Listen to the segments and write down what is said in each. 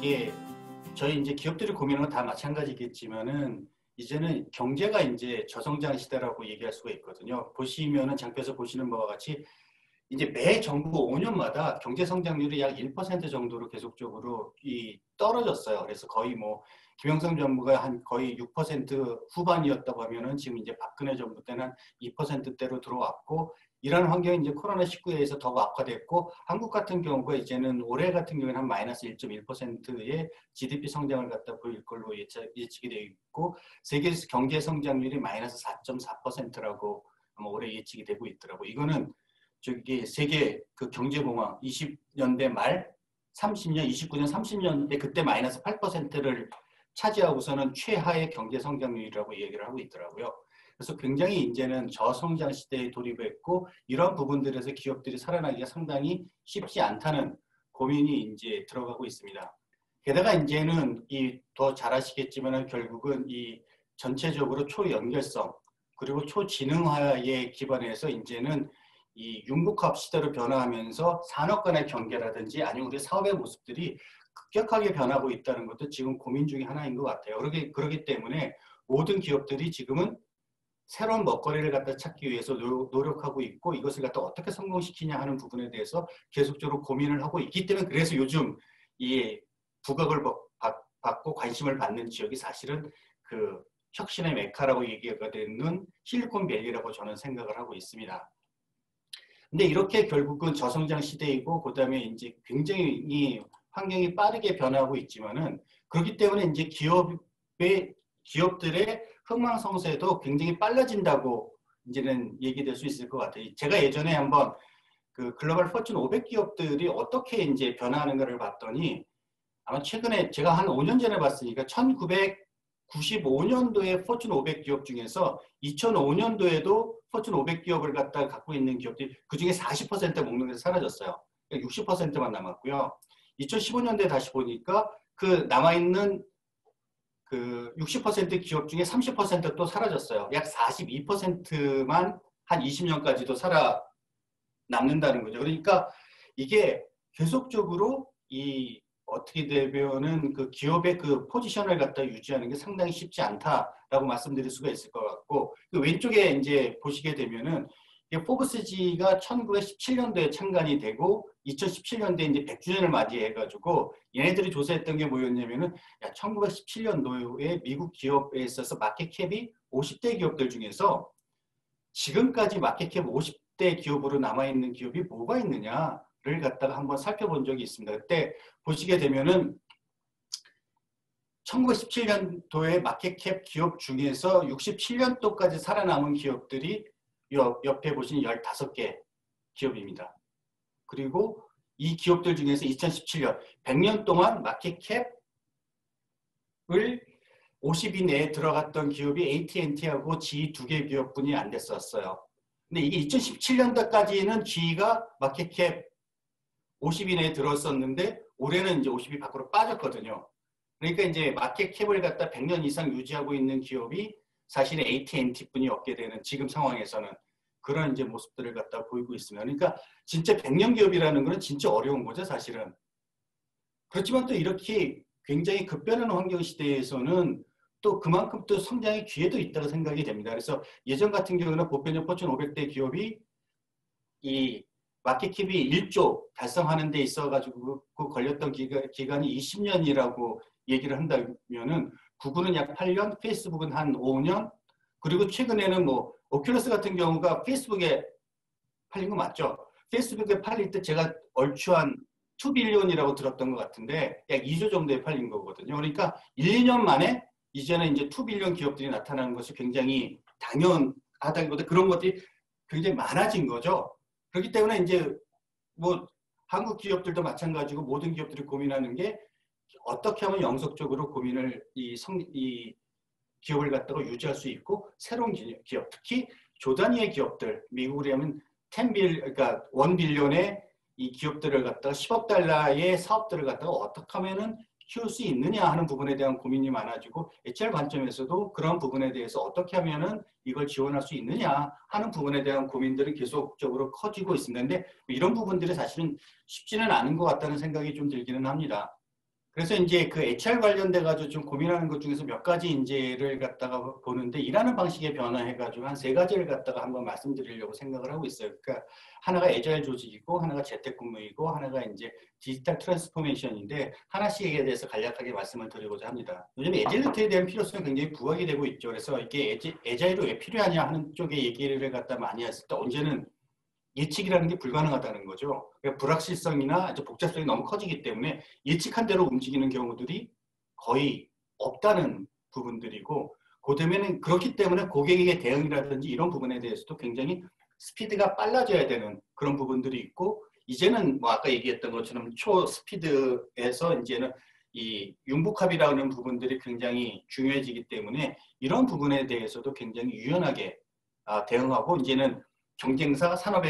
이게 저희 이제 기업들이 고민하는 건 다 마찬가지겠지만은 이제는 경제가 이제 저성장 시대라고 얘기할 수가 있거든요. 보시면은 장표에서 보시는 바와 같이 이제 매 정부 5년마다 경제 성장률이 약 1% 정도로 계속적으로 떨어졌어요. 그래서 거의 뭐 김영삼 정부가 한 거의 6% 후반이었다고 하면은 지금 이제 박근혜 정부 때는 한 2%대로 들어왔고, 이런 환경이 이제 코로나19에 의해서 더 악화됐고, 한국 같은 경우가 이제는 올해 같은 경우에는 한 마이너스 1.1%의 GDP 성장을 갖다 보일 걸로 예측이 되어 있고, 세계 경제 성장률이 마이너스 4.4%라고 아마 올해 예측이 되고 있더라고요. 이거는 저기 세계 그 경제공황 20년대 말 30년, 29년, 30년대 그때 마이너스 8%를 차지하고서는 최하의 경제 성장률이라고 얘기를 하고 있더라고요. 그래서 굉장히 이제는 저성장 시대에 돌입했고, 이런 부분들에서 기업들이 살아나기가 상당히 쉽지 않다는 고민이 이제 들어가고 있습니다. 게다가 이제는 더 잘 아시겠지만 결국은 이 전체적으로 초연결성 그리고 초지능화에 기반해서 이제는 이 융복합 시대로 변화하면서 산업 간의 경계라든지 아니면 우리 사업의 모습들이 급격하게 변하고 있다는 것도 지금 고민 중에 하나인 것 같아요. 그러기 때문에 모든 기업들이 지금은 새로운 먹거리를 갖다 찾기 위해서 노력하고 있고, 이것을 갖다 어떻게 성공시키냐 하는 부분에 대해서 계속적으로 고민을 하고 있기 때문에, 그래서 요즘 이 부각을 받고 관심을 받는 지역이 사실은 그 혁신의 메카라고 얘기가 되는 실리콘밸리라고 저는 생각을 하고 있습니다. 근데 이렇게 결국은 저성장 시대이고, 그 다음에 이제 굉장히 환경이 빠르게 변하고 있지만은, 그렇기 때문에 이제 기업들의 흥망성쇠도 굉장히 빨라진다고 이제는 얘기될 수 있을 것 같아요. 제가 예전에 한번 그 글로벌 포춘 500 기업들이 어떻게 이제 변화하는가를 봤더니, 아마 최근에 제가 한 5년 전에 봤으니까 1995년도에 포춘 500 기업 중에서 2005년도에도 포춘 500 기업을 갖고 있는 기업들이 그중에 40% 목록에서 사라졌어요. 60%만 남았고요. 2015년도에 다시 보니까 그 남아있는 그 60% 기업 중에 30% 또 사라졌어요. 약 42%만 한 20년까지도 살아남는다는 거죠. 그러니까 이게 계속적으로 어떻게 되면은 그 기업의 그 포지션을 갖다 유지하는 게 상당히 쉽지 않다라고 말씀드릴 수가 있을 것 같고, 그 왼쪽에 이제 보시게 되면은 포브스지가 1917년도에 창간이 되고 2017년도에 이제 100주년을 맞이해가지고 얘네들이 조사했던 게 뭐였냐면은 1917년도에 미국 기업에 있어서 마켓캡이 50대 기업들 중에서 지금까지 마켓캡 50대 기업으로 남아있는 기업이 뭐가 있느냐를 갖다가 한번 살펴본 적이 있습니다. 그때 보시게 되면은 1917년도에 마켓캡 기업 중에서 67년도까지 살아남은 기업들이 옆에 보시는 15개 기업입니다. 그리고 이 기업들 중에서 2017년 100년 동안 마켓캡을 50위 내에 들어갔던 기업이 AT&T하고 GE 2개 기업뿐이 안 됐었어요. 근데 이게 2017년도까지는 GE가 마켓캡 50위 내에 들었었는데 올해는 이제 50위 밖으로 빠졌거든요. 그러니까 이제 마켓캡을 갖다 100년 이상 유지하고 있는 기업이 사실은 AT&T뿐이 없게 되는 지금 상황에서는 그런 이제 모습들을 갖다 보이고 있습니다. 그러니까 진짜 100년 기업이라는 거는 진짜 어려운 거죠, 사실은. 그렇지만 또 이렇게 굉장히 급변하는 환경 시대에서는 또 그만큼 또 성장의 기회도 있다고 생각이 됩니다. 그래서 예전 같은 경우는 보편적 포춘 500대 기업이 이 마켓캡이 1조 달성하는 데 있어가지고 걸렸던 기간이 20년이라고 얘기를 한다면은 구글은 약 8년, 페이스북은 한 5년, 그리고 최근에는 뭐 오큘러스 같은 경우가 페이스북에 팔린 거 맞죠? 페이스북에 팔릴 때 제가 얼추 한 2빌리언이라고 들었던 것 같은데 약 2조 정도에 팔린 거거든요. 그러니까 1, 2년 만에 이제는 이제 2빌리언 기업들이 나타나는 것이 굉장히 당연하다기보다 그런 것들이 굉장히 많아진 거죠. 그렇기 때문에 이제 뭐 한국 기업들도 마찬가지고 모든 기업들이 고민하는 게 어떻게 하면 영속적으로 고민을 이 기업을 갖다가 유지할 수 있고, 새로운 기업, 특히 조단위의 기업들, 미국으로 하면 10빌, 그러니까 1빌리언의 이 기업들을 갖다가 10억 달러의 사업들을 갖다가 어떻게 하면은 키울 수 있느냐 하는 부분에 대한 고민이 많아지고, HR 관점에서도 그런 부분에 대해서 어떻게 하면은 이걸 지원할 수 있느냐 하는 부분에 대한 고민들이 계속적으로 커지고 있습니다. 근데 이런 부분들이 사실은 쉽지는 않은 것 같다는 생각이 좀 들기는 합니다. 그래서 이제 그 HR 관련돼 가지고 좀 고민하는 것 중에서 몇 가지 이제를 갖다가 보는데 일하는 방식에 변화해 가지고 한 세 가지를 갖다가 한번 말씀드리려고 생각을 하고 있어요. 그러니까 하나가 애자일 조직이고 하나가 재택근무이고 하나가 이제 디지털 트랜스포메이션인데 하나씩에 대해서 간략하게 말씀을 드리고자 합니다. 요즘 애질리티에 대한 필요성이 굉장히 부각이 되고 있죠. 그래서 이게 애자일이 왜 필요하냐 하는 쪽에 얘기를 갖다 많이 했을 때 언제는 예측이라는 게 불가능하다는 거죠. 그러니까 불확실성이나 복잡성이 너무 커지기 때문에 예측한 대로 움직이는 경우들이 거의 없다는 부분들이고, 그다음에는 그렇기 때문에 고객에게 대응이라든지 이런 부분에 대해서도 굉장히 스피드가 빨라져야 되는 그런 부분들이 있고, 이제는 뭐 아까 얘기했던 것처럼 초 스피드에서 이제는 이 융복합이라는 부분들이 굉장히 중요해지기 때문에 이런 부분에 대해서도 굉장히 유연하게 대응하고, 이제는 경쟁사, 산업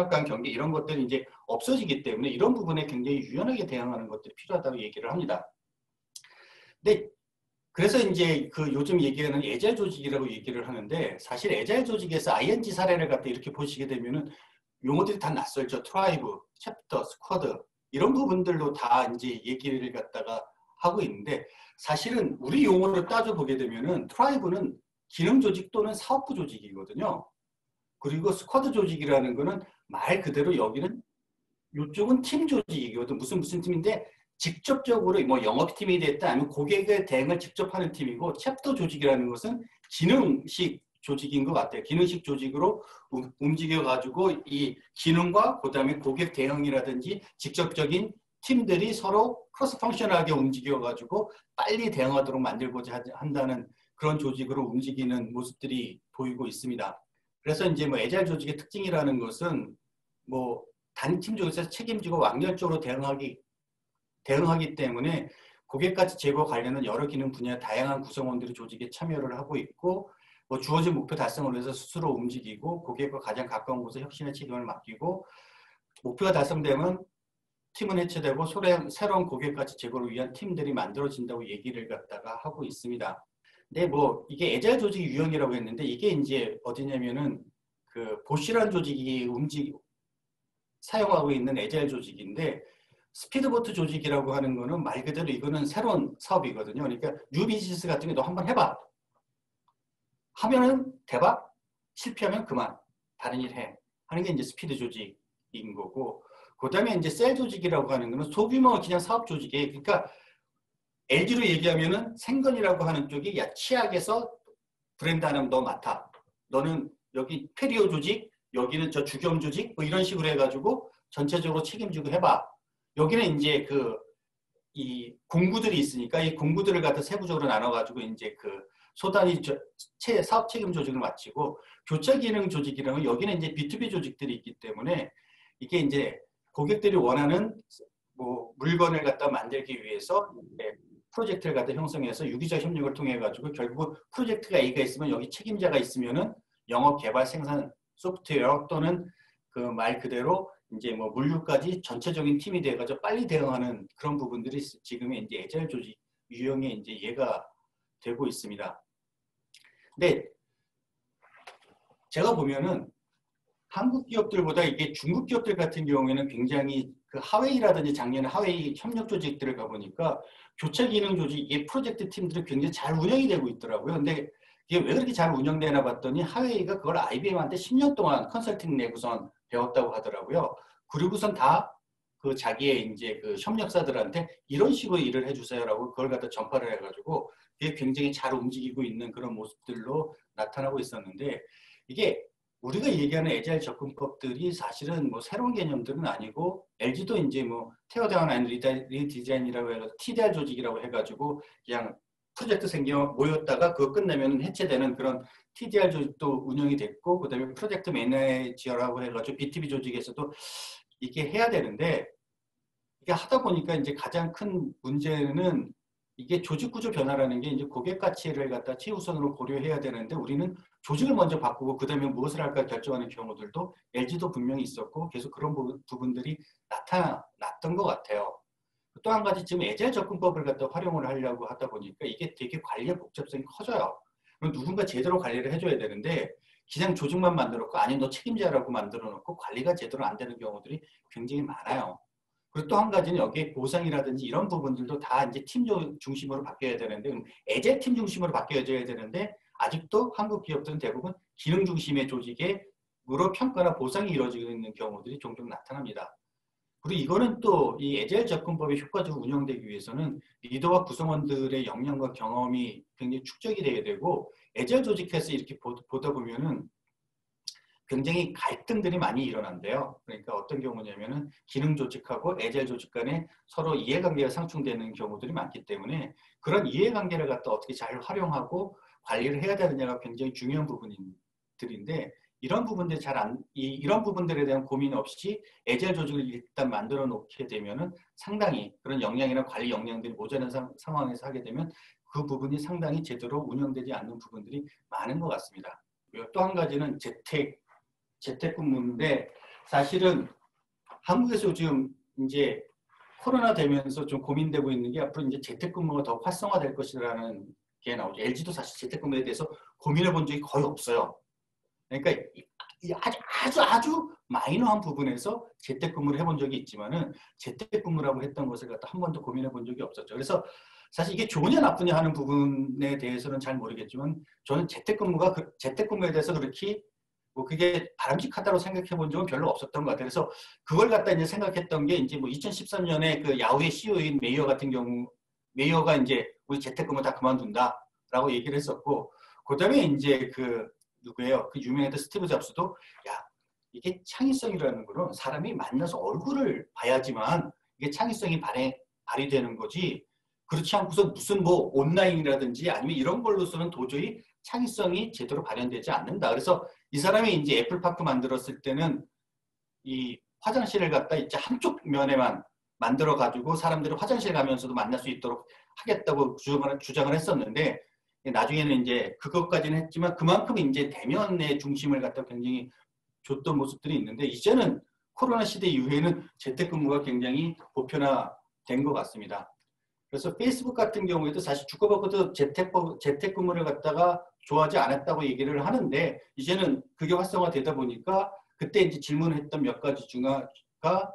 간 경계 이런 것들이 이제 없어지기 때문에 이런 부분에 굉장히 유연하게 대응하는 것들이 필요하다고 얘기를 합니다. 근데 그래서 이제 그 요즘 얘기하는 애자일 조직이라고 얘기를 하는데, 사실 애자일 조직에서 ING 사례를 갖다 이렇게 보시게 되면은 용어들이 다 낯설죠. 트라이브, 챕터, 스쿼드 이런 부분들로 다 이제 얘기를 갖다가 하고 있는데, 사실은 우리 용어로 따져보게 되면은 트라이브는 기능 조직 또는 사업부 조직이거든요. 그리고 스쿼드 조직이라는 거는 말 그대로 여기는 이쪽은 팀 조직이거든. 무슨 팀인데 직접적으로 뭐 영업팀이 됐다 아니면 고객의 대응을 직접 하는 팀이고, 챕터 조직이라는 것은 기능식 조직인 것 같아요. 기능식 조직으로 움직여가지고 이 기능과 그다음에 고객 대응이라든지 직접적인 팀들이 서로 크로스 펑셔널하게 움직여가지고 빨리 대응하도록 만들고자 한다는 그런 조직으로 움직이는 모습들이 보이고 있습니다. 그래서 이제 뭐 애자일 조직의 특징이라는 것은 뭐 단팀 조직에서 책임지고 완결적으로 대응하기 때문에 고객가치 제고 관련한 여러 기능 분야 다양한 구성원들이 조직에 참여를 하고 있고, 뭐 주어진 목표 달성을 위해서 스스로 움직이고 고객과 가장 가까운 곳에 혁신의 책임을 맡기고, 목표가 달성되면 팀은 해체되고 새로운 고객가치 제고를 위한 팀들이 만들어진다고 얘기를 갖다가 하고 있습니다. 근데 뭐 이게 애자일 조직 유형이라고 했는데, 이게 이제 어디냐면은 그 보쉬라는 조직이 사용하고 있는 애자일 조직인데, 스피드보트 조직이라고 하는 거는 말 그대로 이거는 새로운 사업이거든요. 그러니까 뉴 비즈니스 같은 게 너 한번 해봐. 하면은 대박, 실패하면 그만, 다른 일 해. 하는 게 이제 스피드 조직인 거고, 그 다음에 이제 셀 조직이라고 하는 거는 소규모 그냥 사업 조직이에요. 그러니까 LG로 얘기하면은 생건이라고 하는 쪽이 야 치약에서 브랜드 하나 너 맡아. 너는 여기 페리오 조직, 여기는 저 주경 조직 뭐 이런 식으로 해가지고 전체적으로 책임지고 해봐. 여기는 이제 이 공구들이 있으니까 이 공구들을 갖다 세부적으로 나눠가지고 이제 그 소단위 사업 책임 조직을 마치고, 교차 기능 조직이라면 여기는 이제 B2B 조직들이 있기 때문에 이게 이제 고객들이 원하는 뭐 물건을 갖다 만들기 위해서 프로젝트를 갖다 형성해서 유기적 협력을 통해 가지고 결국 프로젝트가 A가 있으면 여기 책임자가 있으면은 영업, 개발, 생산, 소프트웨어 또는 그 말 그대로 이제 뭐 물류까지 전체적인 팀이 돼가지고 빨리 대응하는 그런 부분들이 지금의 이제 애자일 조직 유형의 이제 예가 되고 있습니다. 근데 제가 보면은 한국 기업들보다 이게 중국 기업들 같은 경우에는 굉장히 그 하웨이라든지 작년에 하웨이 협력 조직들을 가보니까 교체 기능 조직, 이게 프로젝트 팀들이 굉장히 잘 운영이 되고 있더라고요. 근데 이게 왜 그렇게 잘 운영되나 봤더니 하웨이가 그걸 IBM한테 10년 동안 컨설팅 내고선 배웠다고 하더라고요. 그리고선 다 그 자기의 이제 그 협력사들한테 이런 식으로 일을 해주세요라고 그걸 갖다 전파를 해가지고 그게 굉장히 잘 움직이고 있는 그런 모습들로 나타나고 있었는데, 이게 우리가 얘기하는 애자일 접근법들이 사실은 뭐 새로운 개념들은 아니고, LG도 이제 뭐 테어다운 앤 리디자인이라고 해서 TDR 조직이라고 해가지고 그냥 프로젝트 생겨 모였다가 그거 끝내면 해체되는 그런 TDR 조직도 운영이 됐고, 그다음에 프로젝트 매니저라고 해가지고 B2B 조직에서도 이게 해야 되는데, 이게 하다 보니까 이제 가장 큰 문제는 이게 조직 구조 변화라는 게 이제 고객 가치를 갖다 최우선으로 고려해야 되는데, 우리는 조직을 먼저 바꾸고 그다음에 무엇을 할까 결정하는 경우들도 LG도 분명히 있었고 계속 그런 부분들이 나타났던 것 같아요. 또 한 가지 지금 애자일 접근법을 갖다 활용을 하려고 하다 보니까 이게 되게 관리의 복잡성이 커져요. 그럼 누군가 제대로 관리를 해줘야 되는데 그냥 조직만 만들어 놓고 아니 너 책임자라고 만들어 놓고 관리가 제대로 안 되는 경우들이 굉장히 많아요. 그리고 또 한 가지는 여기에 보상이라든지 이런 부분들도 다 이제 팀 중심으로 바뀌어야 되는데, 에제 팀 중심으로 바뀌어져야 되는데, 아직도 한국 기업들은 대부분 기능 중심의 조직으로 평가나 보상이 이루어지고 있는 경우들이 종종 나타납니다. 그리고 이거는 또 이 에자일 접근법이 효과적으로 운영되기 위해서는 리더와 구성원들의 역량과 경험이 굉장히 축적이 돼야 되고, 에자일 조직에서 이렇게 보다 보면은 굉장히 갈등들이 많이 일어난대요. 그러니까 어떤 경우냐면은 기능 조직하고 에자일 조직 간에 서로 이해관계가 상충되는 경우들이 많기 때문에 그런 이해관계를 갖다 어떻게 잘 활용하고 관리를 해야 되느냐가 굉장히 중요한 부분들인데, 이런 부분들 이런 부분들에 대한 고민 없이 에자일 조직을 일단 만들어 놓게 되면은 상당히 그런 역량이나 관리 역량들이 모자란 상황에서 하게 되면 그 부분이 상당히 제대로 운영되지 않는 부분들이 많은 것 같습니다. 또 한 가지는 재택근무인데, 사실은 한국에서 요즘 이제 코로나 되면서 좀 고민되고 있는 게 앞으로 이제 재택근무가 더 활성화될 것이라는 게 나오죠. LG도 사실 재택근무에 대해서 고민해 본 적이 거의 없어요. 그러니까 아주 마이너한 부분에서 재택근무를 해본 적이 있지만은 재택근무라고 했던 것을 갖다 한 번도 고민해 본 적이 없었죠. 그래서 사실 이게 좋으냐 나쁘냐 하는 부분에 대해서는 잘 모르겠지만 저는 재택근무에 대해서 그렇게 뭐 그게 바람직하다고 생각해 본 적은 별로 없었던 것 같아요. 그래서 그걸 갖다 이제 생각했던 게 이제 뭐 2013년에 그 야후의 CEO인 메이어 같은 경우, 메이어가 이제 우리 재택근무 다 그만둔다라고 얘기를 했었고, 그다음에 이제 그 누구예요? 그 유명했던 스티브 잡스도 야, 이게 창의성이라는 거는 사람이 만나서 얼굴을 봐야지만 이게 창의성이 발휘되는 거지. 그렇지 않고서 무슨 뭐 온라인이라든지 아니면 이런 걸로서는 도저히 창의성이 제대로 발현되지 않는다. 그래서 이 사람이 이제 애플파크 만들었을 때는 이 화장실을 갖다 이제 한쪽 면에만 만들어 가지고 사람들이 화장실 가면서도 만날 수 있도록 하겠다고 주장을 했었는데, 나중에는 이제 그것까지는 했지만 그만큼 이제 대면의 중심을 갖다 굉장히 줬던 모습들이 있는데, 이제는 코로나 시대 이후에는 재택근무가 굉장히 보편화된 것 같습니다. 그래서 페이스북 같은 경우에도 사실 주커버그도 재택근무를 갖다가 좋아하지 않았다고 얘기를 하는데, 이제는 그게 활성화되다 보니까 그때 이제 질문했던 몇 가지 중가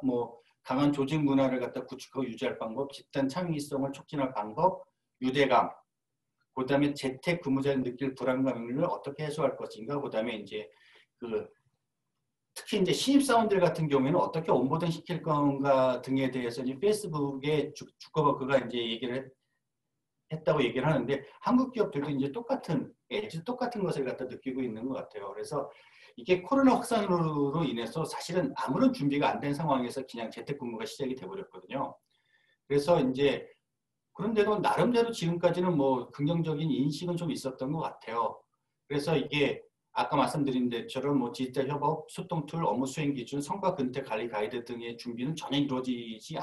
뭐 강한 조직 문화를 갖다 구축하고 유지할 방법, 집단 창의성을 촉진할 방법, 유대감, 그다음에 재택 근무자가 느낄 불안감을 어떻게 해소할 것인가, 그다음에 이제 특히 이제 신입사원들 같은 경우에는 어떻게 온보딩 시킬 건가 등에 대해서 이제 페이스북에 주커버그가 이제 얘기를 했다고 얘기를 하는데, 한국 기업들도 이제 똑같은 것을 갖다 느끼고 있는 것 같아요. 그래서 이게 코로나 확산으로 인해서 사실은 아무런 준비가 안 된 상황에서 그냥 재택근무가 시작이 돼버렸거든요. 그래서 이제 그런데도 나름대로 지금까지는 뭐 긍정적인 인식은 좀 있었던 것 같아요. 그래서 이게 아까 말씀드린 데처럼 뭐 디지털 협업, 소통 툴, 업무 수행 기준, 성과 근태 관리 가이드 등의 준비는 전혀 이루어지지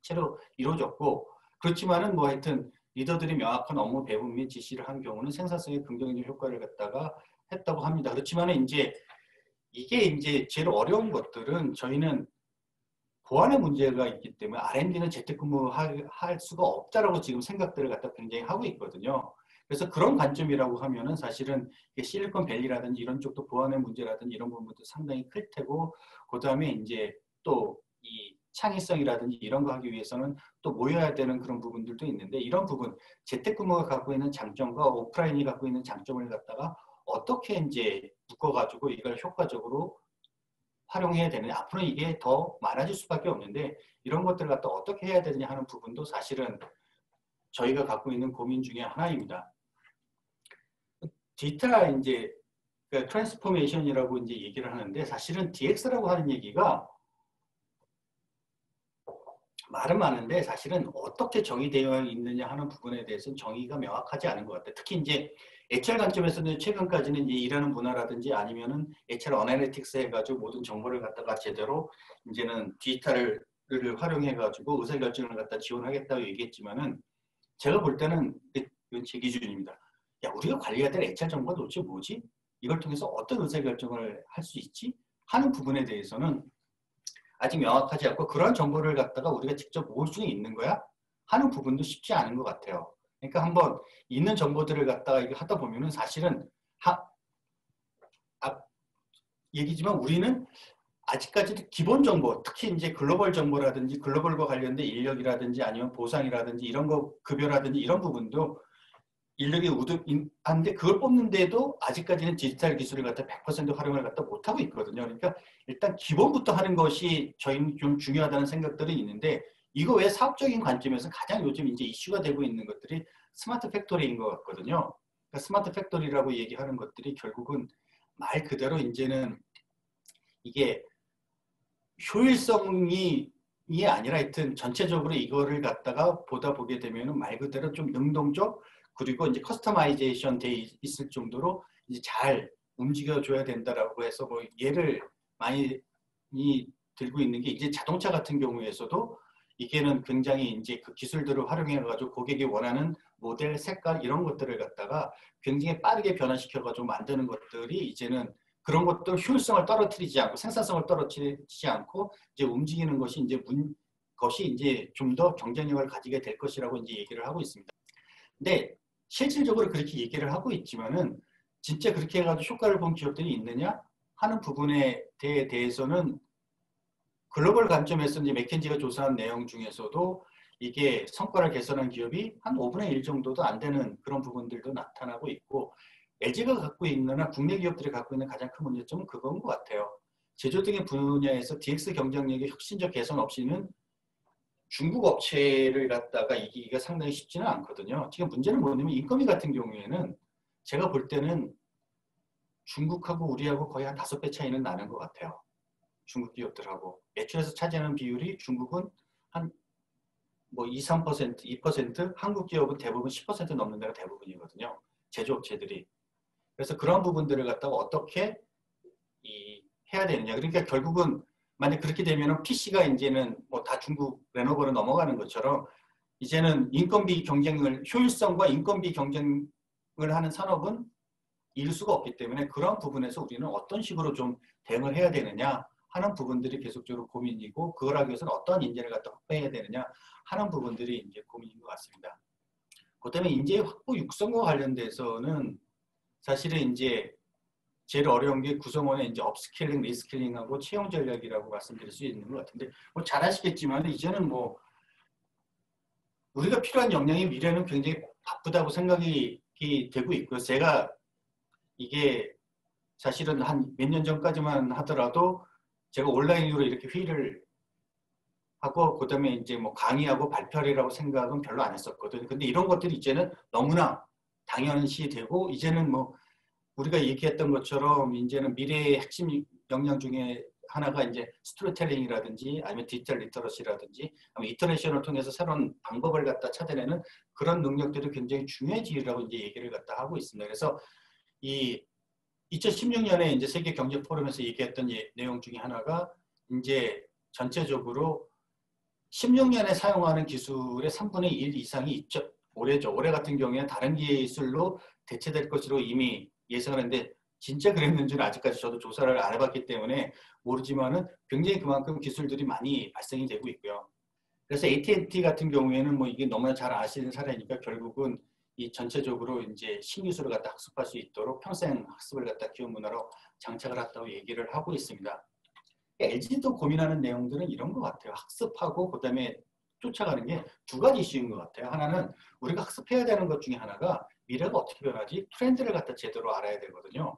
채로 이루어졌고, 그렇지만은 뭐 하여튼 리더들이 명확한 업무 배분 및 지시를 한 경우는 생산성에 긍정적 효과를 갖다가 했다고 합니다. 그렇지만은 이제 이게 이제 제일 어려운 것들은 저희는 보안의 문제가 있기 때문에 R&D는 재택근무할 수가 없다라고 지금 생각들을 갖다 굉장히 하고 있거든요. 그래서 그런 관점이라고 하면은 사실은 실리콘밸리라든지 이런 쪽도 보안의 문제라든지 이런 부분도 상당히 클 테고, 그 다음에 이제 또 이 창의성이라든지 이런 거 하기 위해서는 또 모여야 되는 그런 부분들도 있는데, 이런 부분 재택근무가 갖고 있는 장점과 오프라인이 갖고 있는 장점을 갖다가 어떻게 이제 묶어가지고 이걸 효과적으로 활용해야 되느냐, 앞으로는 이게 더 많아질 수밖에 없는데 이런 것들을 갖다 어떻게 해야 되느냐 하는 부분도 사실은 저희가 갖고 있는 고민 중에 하나입니다. 디지털 이제 트랜스포메이션이라고 이제 얘기를 하는데, 사실은 DX라고 하는 얘기가 말은 많은데 사실은 어떻게 정의되어 있느냐 하는 부분에 대해서는 정의가 명확하지 않은 것 같아요. 특히 이제 HR 관점에서는 최근까지는 이제 일하는 문화라든지 아니면은 HR 어나리틱스 해가지고 모든 정보를 갖다가 제대로 이제는 디지털을 활용해가지고 의사결정을 갖다 지원하겠다고 얘기했지만은, 제가 볼 때는 이건 제 기준입니다. 야, 우리가 관리해야 될 HR 정보가 도대체 뭐지? 이걸 통해서 어떤 의사결정을 할 수 있지? 하는 부분에 대해서는 아직 명확하지 않고, 그런 정보를 갖다가 우리가 직접 모을 수 있는 거야? 하는 부분도 쉽지 않은 것 같아요. 그러니까 한번 있는 정보들을 갖다가 이거 하다 보면은 사실은 얘기지만 우리는 아직까지도 기본 정보, 특히 이제 글로벌 정보라든지 글로벌과 관련된 인력이라든지 아니면 보상이라든지 이런 거 급여라든지 이런 부분도 인력이 우두한데 그걸 뽑는데도 아직까지는 디지털 기술을 갖다 100% 활용을 갖다 못하고 있거든요. 그러니까 일단 기본부터 하는 것이 저희는 좀 중요하다는 생각들이 있는데 이거 외에 사업적인 관점에서 가장 요즘 이제 이슈가 되고 있는 것들이 스마트 팩토리인 것 같거든요. 그러니까 스마트 팩토리라고 얘기하는 것들이 결국은 말 그대로 이제는 이게 효율성이 아니라 하여튼 전체적으로 이거를 갖다가 보다 보게 되면은 말 그대로 좀 능동적 그리고 이제 커스터마이제이션 돼 있을 정도로 이제 잘 움직여줘야 된다라고 해서 뭐 예를 많이 들고 있는 게 이제 자동차 같은 경우에서도 이게는 굉장히 이제 그 기술들을 활용해가지고 고객이 원하는 모델, 색깔 이런 것들을 갖다가 굉장히 빠르게 변화시켜가지고 만드는 것들이 이제는 그런 것들 효율성을 떨어뜨리지 않고 생산성을 떨어뜨리지 않고 이제 움직이는 것이 이제 좀 더 경쟁력을 가지게 될 것이라고 이제 얘기를 하고 있습니다. 근데 실질적으로 그렇게 얘기를 하고 있지만은 진짜 그렇게 해가지고 효과를 본 기업들이 있느냐 하는 부분에 대해서는 글로벌 관점에서 이제 맥킨지가 조사한 내용 중에서도 이게 성과를 개선한 기업이 한 5분의 1 정도도 안 되는 그런 부분들도 나타나고 있고 LG가 갖고 있는 국내 기업들이 갖고 있는 가장 큰 문제점은 그건 것 같아요. 제조 등의 분야에서 DX 경쟁력의 혁신적 개선 없이는 중국 업체를 갖다가 이기기가 상당히 쉽지는 않거든요. 지금 문제는 뭐냐면 인건비 같은 경우에는 제가 볼 때는 중국하고 우리하고 거의 한 5배 차이는 나는 것 같아요. 중국 기업들하고. 매출에서 차지하는 비율이 중국은 한 뭐 2, 3%, 2%, 한국 기업은 대부분 10% 넘는 데가 대부분이거든요. 제조업체들이. 그래서 그런 부분들을 갖다가 어떻게 해야 되느냐. 그러니까 결국은 만약 그렇게 되면 PC가 이제는 뭐 다 중국 레노버로 넘어가는 것처럼 이제는 인건비 경쟁을 효율성과 인건비 경쟁을 하는 산업은 이룰 수가 없기 때문에 그런 부분에서 우리는 어떤 식으로 좀 대응을 해야 되느냐 하는 부분들이 계속적으로 고민이고 그걸 하기 위해서는 어떤 인재를 갖다 확보해야 되느냐 하는 부분들이 이제 고민인 것 같습니다. 그다음에 인재 확보 육성과 관련돼서는 사실은 이제 제일 어려운 게 구성원의 이제 업스킬링, 리스킬링하고 채용 전략이라고 말씀드릴 수 있는 것 같은데 뭐 잘 아시겠지만 이제는 뭐 우리가 필요한 역량이 미래는 굉장히 바쁘다고 생각이 되고 있고요. 제가 이게 사실은 한 몇 년 전까지만 하더라도 제가 온라인으로 이렇게 회의를 하고 그다음에 이제 뭐 강의하고 발표하리라고 생각은 별로 안 했었거든요. 근데 이런 것들이 이제는 너무나 당연시 되고 이제는 뭐 우리가 얘기했던 것처럼 이제는 미래의 핵심 역량 중에 하나가 이제 스토리텔링이라든지 아니면 디지털 리터러시라든지 아니면 이터레이션을 통해서 새로운 방법을 갖다 찾아내는 그런 능력들이 굉장히 중요해지라고 이제 얘기를 갖다 하고 있습니다. 그래서 이 2016년에 이제 세계 경제 포럼에서 얘기했던 내용 중에 하나가 이제 전체적으로 16년에 사용하는 기술의 3분의 1 이상이 있죠. 올해죠. 올해 같은 경우에는 다른 기술로 대체될 것으로 이미 예상을 했는데 진짜 그랬는지는 아직까지 저도 조사를 안 해봤기 때문에 모르지만은 굉장히 그만큼 기술들이 많이 발생이 되고 있고요. 그래서 AT&T 같은 경우에는 뭐 이게 너무나 잘 아시는 사례니까 결국은 이 전체적으로 이제 신기술을 갖다 학습할 수 있도록 평생 학습을 갖다 기업 문화로 장착을 했다고 얘기를 하고 있습니다. LG도 고민하는 내용들은 이런 것 같아요. 학습하고 그다음에 쫓아가는 게 두 가지 이슈인 것 같아요. 하나는 우리가 학습해야 되는 것 중에 하나가 미래가 어떻게 변하지? 트렌드를 갖다 제대로 알아야 되거든요.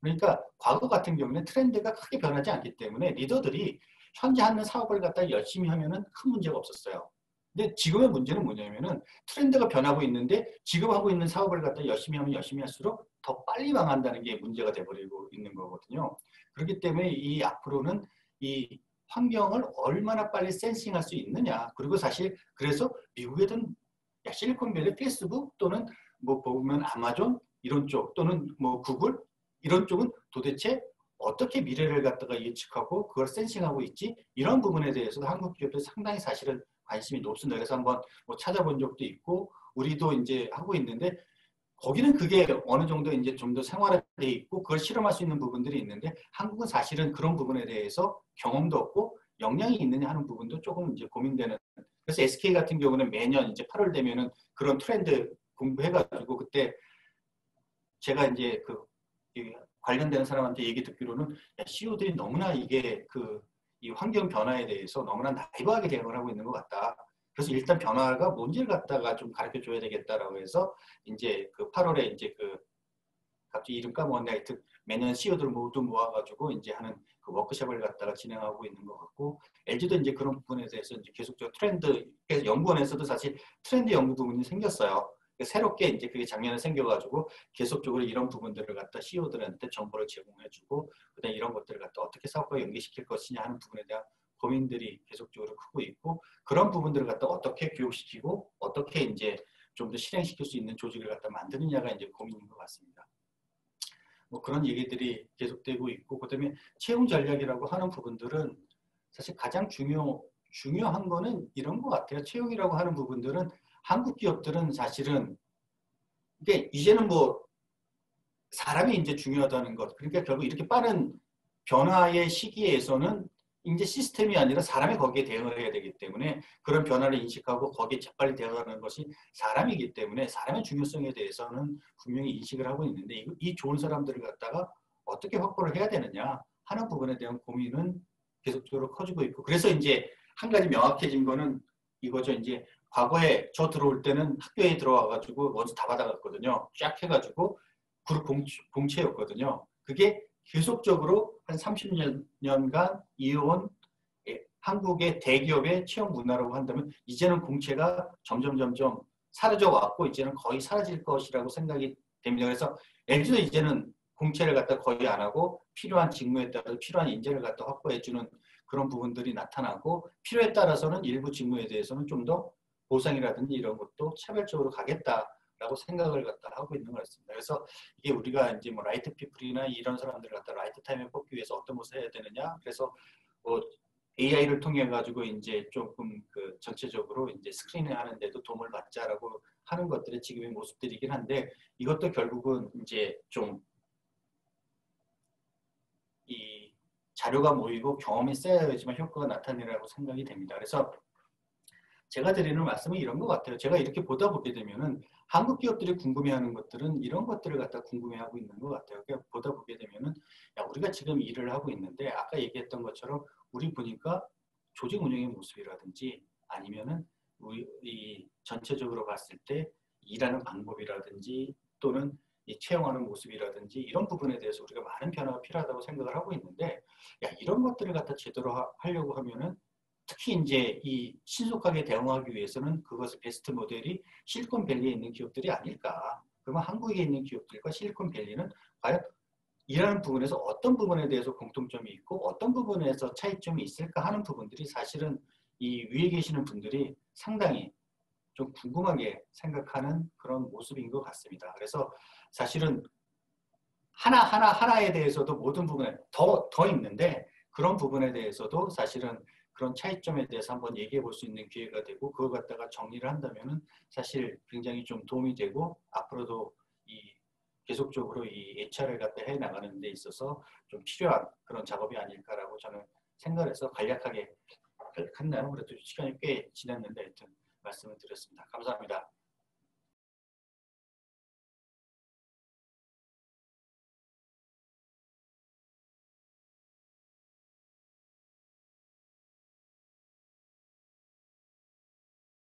그러니까 과거 같은 경우는 트렌드가 크게 변하지 않기 때문에 리더들이 현재 하는 사업을 갖다 열심히 하면은 큰 문제가 없었어요. 근데 지금의 문제는 뭐냐면은 트렌드가 변하고 있는데 지금 하고 있는 사업을 갖다 열심히 하면 열심히 할수록 더 빨리 망한다는 게 문제가 돼버리고 있는 거거든요. 그렇기 때문에 이 앞으로는 이 환경을 얼마나 빨리 센싱할 수 있느냐. 그리고 사실 그래서 미국에든 실리콘밸리 페이스북 또는 뭐 보면 아마존 이런 쪽 또는 뭐 구글 이런 쪽은 도대체 어떻게 미래를 갖다가 예측하고 그걸 센싱하고 있지? 이런 부분에 대해서도 한국 기업들이 상당히 사실은 관심이 높습니다. 그래서 한번 뭐 찾아본 적도 있고 우리도 이제 하고 있는데 거기는 그게 어느 정도 이제 좀 더 생활화돼 있고 그걸 실험할 수 있는 부분들이 있는데 한국은 사실은 그런 부분에 대해서 경험도 없고 역량이 있느냐 하는 부분도 조금 이제 고민되는. 그래서 SK 같은 경우는 매년 이제 8월 되면은 그런 트렌드 공부해가지고 그때 제가 이제 그 관련되는 사람한테 얘기 듣기로는 CEO들이 너무나 이게 이 환경 변화에 대해서 너무나 나이브하게 대응을 하고 있는 것 같다. 그래서 일단 변화가 뭔지를 갖다가 좀 가르쳐 줘야 되겠다라고 해서 이제 8월에 이제 갑자기 이름 까먹었네. 하여튼 매년 CEO들 모두 모아가지고 이제 하는 워크숍을 갖다가 진행하고 있는 것 같고, LG도 이제 그런 부분에 대해서 이제 계속적으로 트렌드, 연구원에서도 사실 트렌드 연구 부분이 생겼어요. 새롭게 이제 그게 작년에 생겨가지고 계속적으로 이런 부분들을 갖다 CEO들한테 정보를 제공해주고, 그다음에 이런 것들을 갖다 어떻게 사업과 연계시킬 것이냐 하는 부분에 대한 고민들이 계속적으로 크고 있고, 그런 부분들을 갖다 어떻게 교육시키고 어떻게 이제 좀 더 실행시킬 수 있는 조직을 갖다 만드느냐가 이제 고민인 것 같습니다. 뭐 그런 얘기들이 계속되고 있고, 그다음에 채용 전략이라고 하는 부분들은 사실 가장 중요한 거는 이런 것 같아요. 채용이라고 하는 부분들은 한국 기업들은 사실은 이게 이제는 뭐 사람이 이제 중요하다는 것. 그러니까 결국 이렇게 빠른 변화의 시기에서는 이제 시스템이 아니라 사람이 거기에 대응을 해야 되기 때문에 그런 변화를 인식하고 거기에 재빨리 대응하는 것이 사람이기 때문에 사람의 중요성에 대해서는 분명히 인식을 하고 있는데 이 좋은 사람들을 갖다가 어떻게 확보를 해야 되느냐 하는 부분에 대한 고민은 계속적으로 커지고 있고, 그래서 이제 한 가지 명확해진 거는 이거죠. 이제 과거에 저 들어올 때는 학교에 들어와가지고 원서 다 받아갔거든요. 쫙 해가지고 그룹 공채였거든요. 그게 계속적으로 한 30년간 이어온 한국의 대기업의 채용 문화라고 한다면 이제는 공채가 점점 사라져 왔고 이제는 거의 사라질 것이라고 생각이 됩니다. 그래서 LG도 이제는 공채를 갖다 거의 안 하고 필요한 직무에 따라서 필요한 인재를 갖다 확보해주는 그런 부분들이 나타나고, 필요에 따라서는 일부 직무에 대해서는 좀 더 보상이라든지 이런 것도 차별적으로 가겠다라고 생각을 갖다 하고 있는 것 같습니다. 그래서 이게 우리가 이제 뭐 라이트 피플이나 이런 사람들을 갖다 라이트 타임에 뽑기 위해서 어떤 것을 해야 되느냐. 그래서 뭐 AI를 통해 가지고 이제 조금 전체적으로 이제 스크린을 하는데도 도움을 받자라고 하는 것들이 지금의 모습들이긴 한데, 이것도 결국은 이제 좀 이 자료가 모이고 경험이 쌓여야지만 효과가 나타내라고 생각이 됩니다. 그래서 제가 드리는 말씀은 이런 것 같아요. 제가 이렇게 보다 보게 되면은 한국 기업들이 궁금해하는 것들은 이런 것들을 갖다 궁금해하고 있는 것 같아요. 그러니까 보다 보게 되면은 야, 우리가 지금 일을 하고 있는데 아까 얘기했던 것처럼 우리 보니까 조직 운영의 모습이라든지 아니면은 우리 이 전체적으로 봤을 때 일하는 방법이라든지 또는 이 채용하는 모습이라든지 이런 부분에 대해서 우리가 많은 변화가 필요하다고 생각을 하고 있는데, 야, 이런 것들을 갖다 제대로 하려고 하면은 특히 이제 이 신속하게 대응하기 위해서는 그것의 베스트 모델이 실리콘밸리에 있는 기업들이 아닐까. 그러면 한국에 있는 기업들과 실리콘밸리는 과연 일하는 부분에서 어떤 부분에 대해서 공통점이 있고 어떤 부분에서 차이점이 있을까 하는 부분들이 사실은 이 위에 계시는 분들이 상당히 좀 궁금하게 생각하는 그런 모습인 것 같습니다. 그래서 사실은 하나에 대해서도 모든 부분에 더 있는데 그런 부분에 대해서도 사실은 그런 차이점에 대해서 한번 얘기해 볼 수 있는 기회가 되고 그걸 갖다가 정리를 한다면은 사실 굉장히 좀 도움이 되고 앞으로도 계속적으로 이 HR을 갖다 해 나가는 데 있어서 좀 필요한 그런 작업이 아닐까라고 저는 생각을 해서 간략하게 했나요? 그래도 시간이 꽤 지났는데 하여튼 말씀을 드렸습니다. 감사합니다.